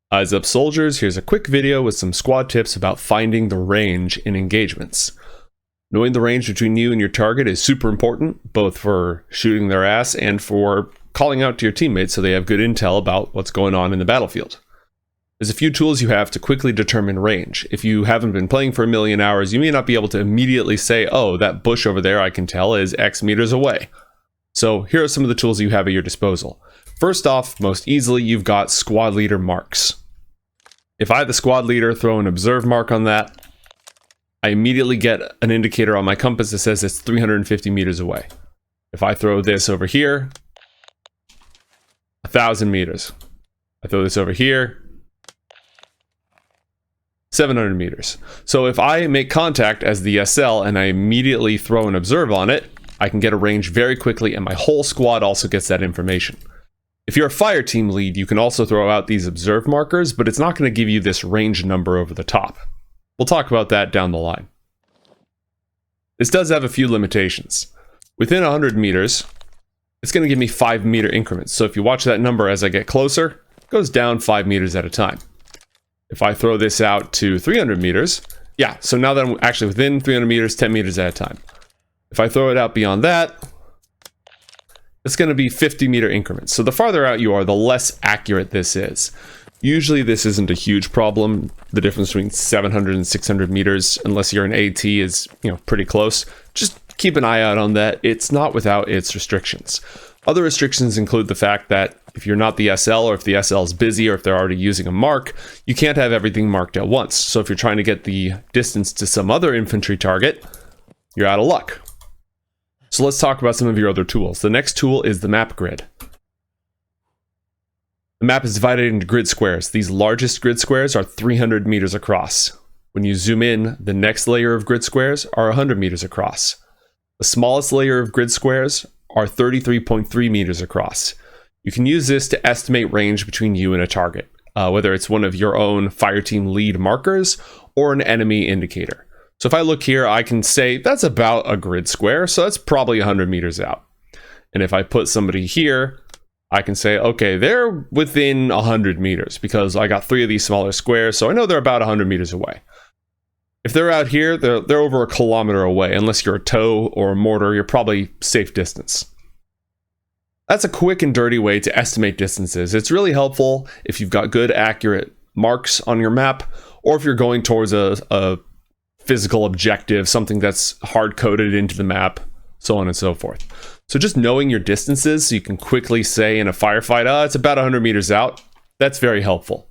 Eyes up soldiers, here's a quick video with some squad tips about finding the range in engagements. Knowing the range between you and your target is super important, both for shooting their ass and for calling out to your teammates so they have good intel about what's going on in the battlefield. There's a few tools you have to quickly determine range. If you haven't been playing for a million hours, you may not be able to immediately say, oh, that bush over there I can tell is X meters away. So here are some of the tools you have at your disposal. First off, most easily, you've got squad leader marks. If I, the squad leader, throw an observe mark on that, I immediately get an indicator on my compass that says it's 350 meters away. If I throw this over here, 1,000 meters. I throw this over here, 700 meters. So if I make contact as the SL and I immediately throw an observe on it, I can get a range very quickly, and my whole squad also gets that information. If you're a fire team lead, you can also throw out these observe markers, but it's not going to give you this range number over the top. We'll talk about that down the line. This does have a few limitations. Within 100 meters, it's going to give me 5 meter increments. So if you watch that number as I get closer, it goes down 5 meters at a time. If I throw this out to 300 meters, yeah, so now that I'm actually within 300 meters, 10 meters at a time. If I throw it out beyond that, it's going to be 50 meter increments. So the farther out you are, the less accurate this is. Usually this isn't a huge problem. The difference between 700 and 600 meters, unless you're an AT, is, pretty close. Just keep an eye out on that. It's not without its restrictions. Other restrictions include the fact that if you're not the SL, or if the SL is busy, or if they're already using a mark, you can't have everything marked at once. So if you're trying to get the distance to some other infantry target, you're out of luck. So let's talk about some of your other tools. The next tool is the map grid. The map is divided into grid squares. These largest grid squares are 300 meters across. When you zoom in, the next layer of grid squares are 100 meters across. The smallest layer of grid squares are 33.3 meters across. You can use this to estimate range between you and a target, whether it's one of your own fire team lead markers or an enemy indicator. So if I look here, I can say that's about a grid square, so that's probably 100 meters out. And if I put somebody here, I can say, okay, they're within 100 meters because I got 3 of these smaller squares, so I know they're about 100 meters away. If they're out here, they're over a kilometer away. Unless you're a TOW or a mortar, you're probably safe distance. That's a quick and dirty way to estimate distances. It's really helpful if you've got good, accurate marks on your map, or if you're going towards a physical objective, something that's hard-coded into the map, so on and so forth. So just knowing your distances so you can quickly say in a firefight, it's about 100 meters out, that's very helpful.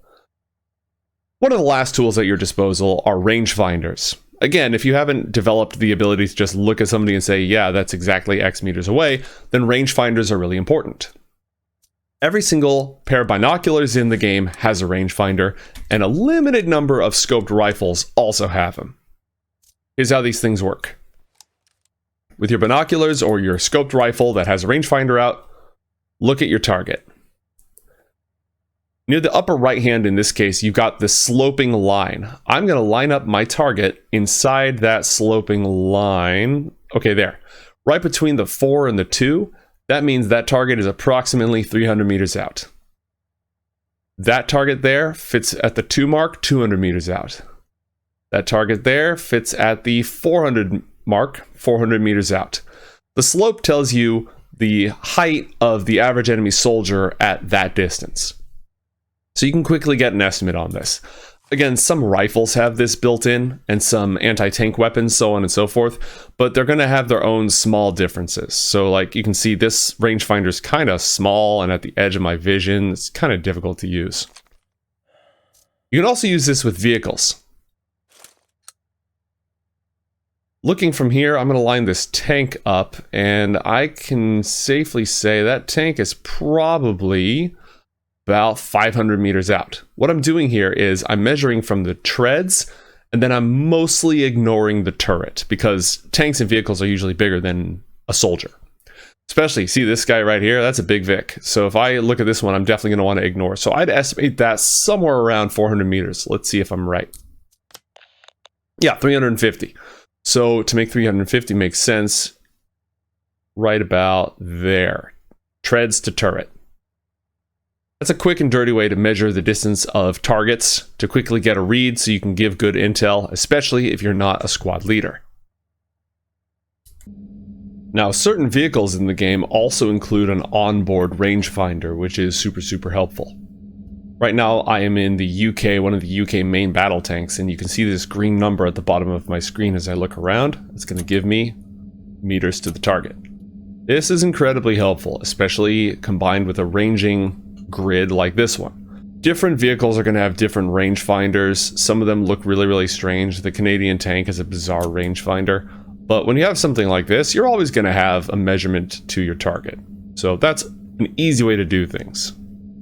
One of the last tools at your disposal are rangefinders. Again, if you haven't developed the ability to just look at somebody and say, yeah, that's exactly X meters away, then rangefinders are really important. Every single pair of binoculars in the game has a rangefinder, and a limited number of scoped rifles also have them. Here's how these things work. With your binoculars or your scoped rifle that has a rangefinder out, look at your target. Near the upper right hand, in this case, you've got the sloping line. I'm going to line up my target inside that sloping line. Okay, there. Right between the 4 and the 2, that means that target is approximately 300 meters out. That target there fits at the 2 mark, 200 meters out. That target there fits at the 400 mark, 400 meters out. The slope tells you the height of the average enemy soldier at that distance. So you can quickly get an estimate on this. Again, some rifles have this built in, and some anti-tank weapons, so on and so forth, but they're going to have their own small differences. So like you can see, this rangefinder is kind of small and at the edge of my vision. It's kind of difficult to use. You can also use this with vehicles. Looking from here, I'm going to line this tank up, and I can safely say that tank is probably about 500 meters out. What I'm doing here is I'm measuring from the treads, and then I'm mostly ignoring the turret, because tanks and vehicles are usually bigger than a soldier. Especially, see this guy right here? That's a big Vic. So if I look at this one, I'm definitely going to want to ignore. So I'd estimate that somewhere around 400 meters. Let's see if I'm right. Yeah, 350. So to make 350 make sense, right about there. Treads to turret. That's a quick and dirty way to measure the distance of targets to quickly get a read so you can give good intel, especially if you're not a squad leader. Now, certain vehicles in the game also include an onboard rangefinder, which is super helpful. Right now, I am in the UK, one of the UK main battle tanks, and you can see this green number at the bottom of my screen as I look around. It's going to give me meters to the target. This is incredibly helpful, especially combined with a ranging grid like this one. Different vehicles are going to have different rangefinders. Some of them look really strange. The Canadian tank has a bizarre rangefinder. But when you have something like this, you're always going to have a measurement to your target. So that's an easy way to do things.